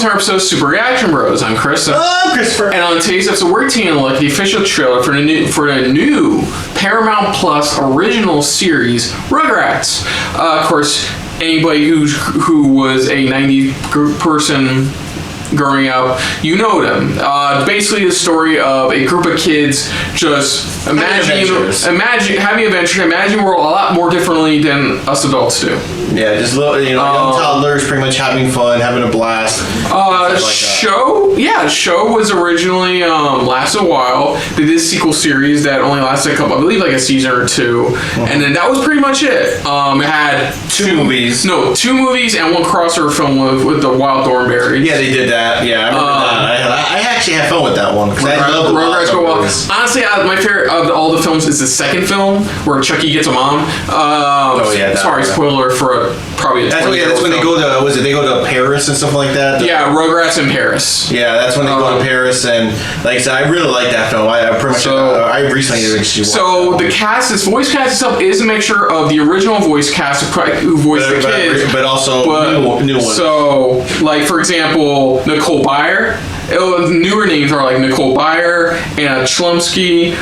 to our episode of Super Reaction Bros. I'm Chris. I'm Christopher. And on today's episode, we're taking a look at the official trailer for the new Paramount Plus original series, Rugrats. Of course, anybody who was a 90s person growing up, you know them. Basically the story of a group of kids just having adventures. Imagine we're a lot more differently than us adults do. Yeah, just little, young toddlers pretty much having fun, having a blast. Show was originally lasted a while. They did a sequel series that only lasted a couple, I believe like a season or two, and then that was pretty much it. It had two movies and one crossover film with the Wild Thornberrys. Yeah, they did that. Yeah, I remember that. I actually had fun with that one because I love the Rugrats go well. Honestly, my favorite of all the films is the second film where Chucky gets a mom. Sorry, spoiler for probably. That's when they go to they go to Paris and stuff like that. Rugrats in Paris. Yeah, that's when they go to Paris, and like I said, I really like that film. I pretty much I recently actually watched the voice cast itself is a mixture of the original voice cast who voiced the kids, but also new ones. So, like for example, Nicole Byer. Newer names are like Nicole Byer, Anna Chlumsky,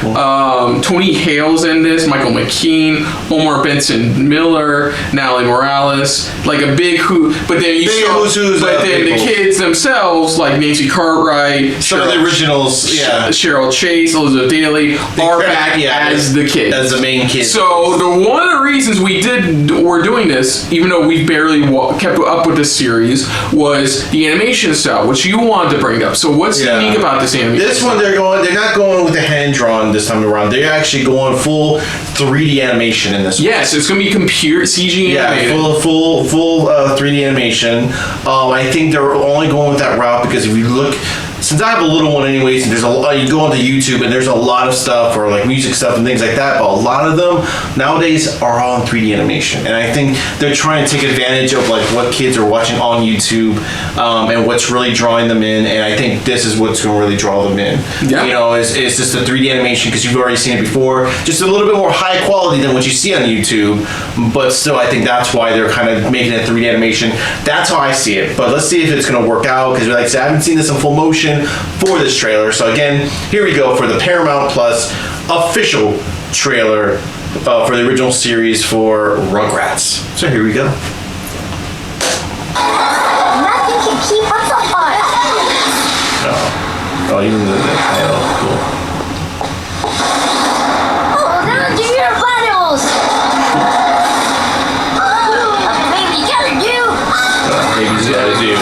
Tony Hale's in this, Michael McKean, Omar Benson Miller, Natalie Morales, like a big who. But then the kids themselves, like Nancy Cartwright, some of the originals, Cheryl Chase, Elizabeth Daly, are back as the kids, as the main kids. So one of the reasons we're doing this, even though we barely kept up with this series, was the animation style, which you wanted to bring up. So what's unique about this animation? This one, they're not going with the hand drawn this time around. They're actually going full 3D animation in this one. Yes, it's going to be computer CG animated. Yeah, full 3D animation. I think they're only going with that route because if you look, since I have a little one anyways, and there's you go onto YouTube and there's a lot of stuff or like music stuff and things like that, but a lot of them nowadays are all in 3D animation, and I think they're trying to take advantage of like what kids are watching on YouTube and what's really drawing them in, and I think this is what's going to really draw them in. Yeah. It's just the 3D animation because you've already seen it before, just a little bit more high quality than what you see on YouTube, but still I think that's why they're kind of making it 3D animation. That's how I see it, but let's see if it's going to work out because like I said, I haven't seen this in full motion for this trailer. So again, here we go for the Paramount Plus official trailer for the original series for Rugrats. So here we go. Nothing can keep us apart. Oh, even the title, cool. Hold on to your vitals. Baby's gotta do. Baby's gotta do.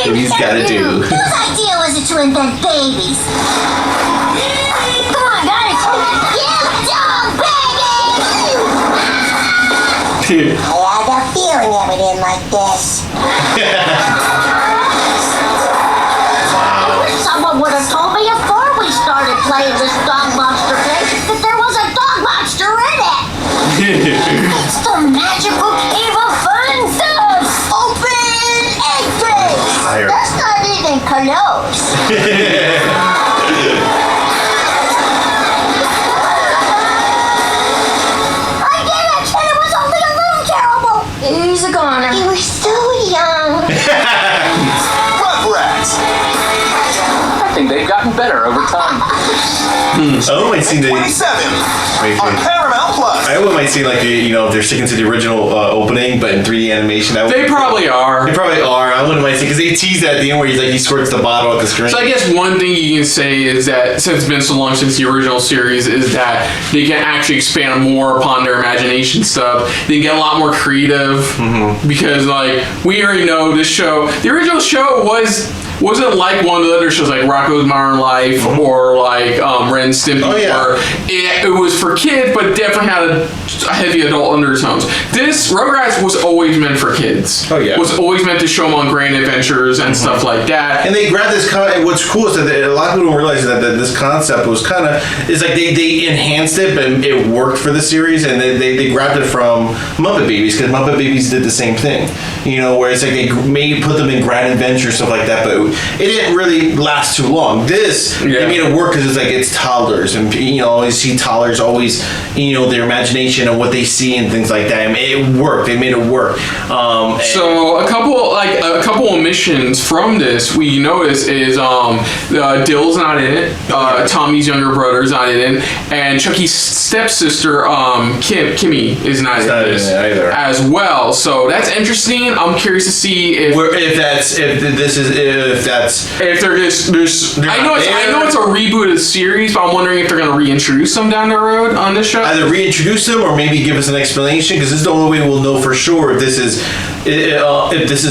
Baby's gotta do. Whose idea was it to invent babies? Come on, guys. You dog baby! I had a feeling it would end like this. Someone would have told me before we started playing this dog monster game that there was a dog monster in it. It's the magical cave of fun stuff. Open exit. That's not even close. I did it, and it was only a little terrible. He's a goner. You were so young. Rugrats. I think they've gotten better over time. Oh, I see the 27 on Paramount Plus. I might see like if they're sticking to the original opening, but in 3D animation. They probably are. They probably are. I wouldn't mind seeing because they tease that at the end where he squirts the bottle at the screen. So I guess one thing you can say is that since it's been so long since the original series, is that they can actually expand more upon their imagination stuff. They can get a lot more creative because like we already know this show. The original show wasn't like one of the other shows like Rocko's Modern Life or like Ren and Stimpy, where it was for kids, but definitely had a heavy adult undertones. This Rugrats was always meant for kids. Oh yeah, was always meant to show them on grand adventures and stuff like that. And they grabbed this what's cool is that a lot of people don't realize that this concept was kind of like they enhanced it, but it worked for the series, and they grabbed it from Muppet Babies because Muppet Babies did the same thing. Where it's like they put them in grand adventure stuff like that, but reboot, it didn't really last too long. This, they made it work because it's like, it's toddlers, and you see toddlers always, their imagination and what they see and things like that. I mean, it worked. They made it work. So a couple omissions from this we notice is Dill's not in it. Tommy's younger brother's not in it, and Chucky's stepsister Kimmy is not in this either as well. So that's interesting. I'm curious to see if they're just I know it's a reboot of the series, but I'm wondering if they're going to reintroduce them down the road on this show. Either reintroduce them or maybe give us an explanation, because this is the only way we'll know for sure if this is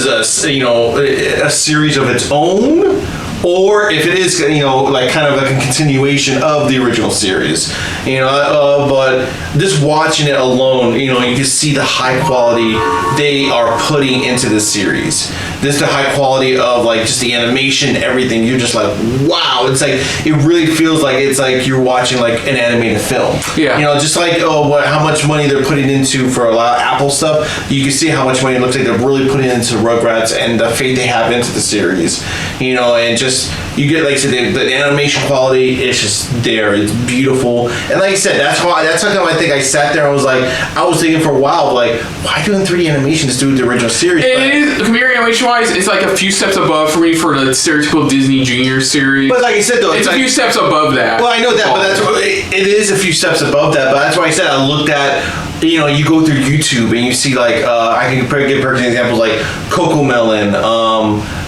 a series of its own, or if it is like kind of like a continuation of the original series. But just watching it alone, you can see the high quality they are putting into this series. This the high quality of like just the animation, everything. You're just like, wow. It's like, it really feels like it's like you're watching like an animated film. Yeah. Just like how much money they're putting into for a lot of Apple stuff. You can see how much money it looks like they're really putting into Rugrats and the faith they have into the series. And just you get, like I said, the animation quality is just there. It's beautiful. And like I said, that's something I think I sat there and I was thinking for a while, like, why doing 3D animation to do the original series? It is, computer animation wise, it's like a few steps above for me for the stereotypical Disney Junior series. But like I said, though, it's a few steps above that. Well, I know that, but it is a few steps above that. But that's why I said I looked at, you go through YouTube and you see like I can give perfect examples like Cocomelon,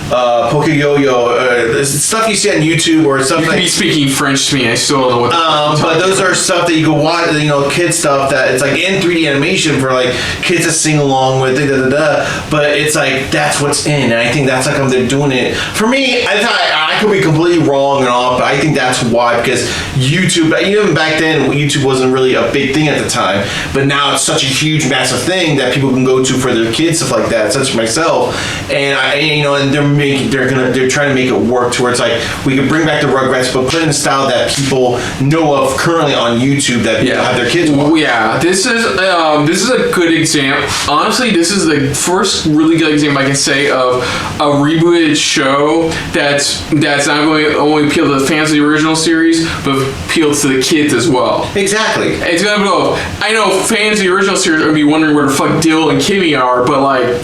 Pokeyo-Yo, stuff you see on YouTube or something. You could be speaking French to me. I still don't know what. But those are stuff that you can watch. Kid stuff that it's like in 3D animation for like kids to sing along with. But it's like that's what's in, and I think that's like how they're doing it. For me, I could be completely wrong and all, but I think that's why, because YouTube, even back then, YouTube wasn't really a big thing at the time. But now it's such a huge, massive thing that people can go to for their kids, stuff like that, such as myself. And they're trying to make it work to where it's like we can bring back the Rugrats, but put it in a style that people know of currently on YouTube that people have their kids watch. Yeah, this is a good example. Honestly, this is the first really good example I can say of a rebooted show that's not going to only appeal to the fans of the original series, but appeals to the kids as well. Exactly. It's gonna go. I know fans of the original series are gonna be wondering where the fuck Dill and Kimmy are, but like.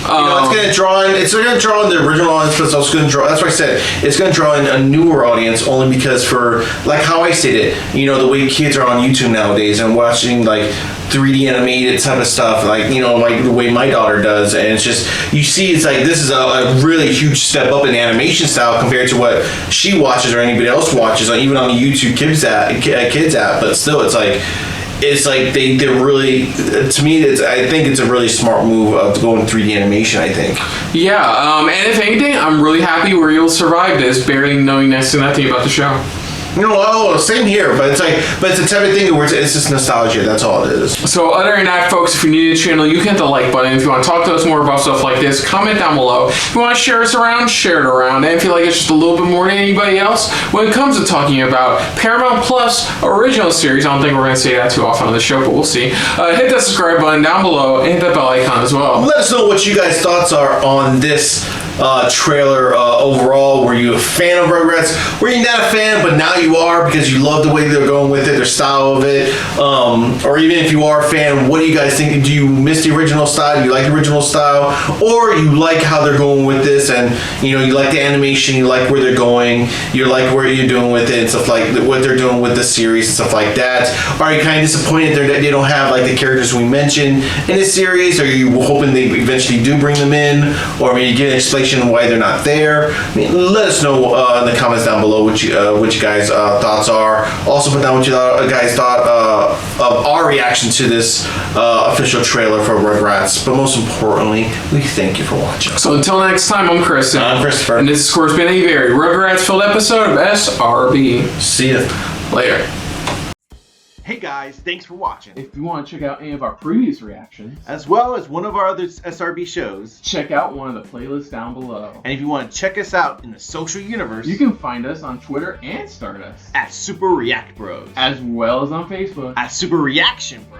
It's going to draw in. It's going to draw in the original audience, but it's also going to draw. That's why I said it's going to draw in a newer audience, only because for like how I stated, the way kids are on YouTube nowadays and watching like 3D animated type of stuff, like like the way my daughter does, and it's just you see, it's like this is a really huge step up in animation style compared to what she watches or anybody else watches, even on the YouTube Kids app. But still, it's like they're really, to me, I think it's a really smart move of going 3D animation, I think. Yeah, and if anything, I'm really happy we're able to survive this, barely knowing next to nothing about the show. Same here, but it's the type of thing where it's just nostalgia. That's all it is. So other than that, folks, if you're new to the channel, you can hit the like button. If you want to talk to us more about stuff like this, comment down below. If you want to share us around, share it around. And if you like it's just a little bit more than anybody else, when it comes to talking about Paramount Plus original series, I don't think we're going to say that too often on the show, but we'll see. Hit that subscribe button down below and hit that bell icon as well. Let us know what you guys' thoughts are on this trailer overall. Were you a fan of Rugrats? Were you not a fan, but now you are because you love the way they're going with it, their style of it? Or even if you are a fan, what do you guys think? Do you miss the original style? Do you like the original style? Or you like how they're going with this, and you like the animation, you like where they're going, you like what you're doing with it and stuff, like what they're doing with the series and stuff like that? Are you kind of disappointed that they don't have like the characters we mentioned in this series? Are you hoping they eventually do bring them in, or maybe get an explanation why they're not there? Let us know in the comments down below what you guys thoughts are. Also put down what you guys thought of our reaction to this official trailer for Rugrats. But most importantly, we thank you for watching. So until next time, I'm Chris. I'm Christopher. And this has, of course, been a very Rugrats-filled episode of SRB. See ya later. Hey guys, thanks for watching. If you want to check out any of our previous reactions, as well as one of our other SRB shows, check out one of the playlists down below. And if you want to check us out in the social universe, you can find us on Twitter and Stardust at Super React Bros, as well as on Facebook at Super Reaction Bros.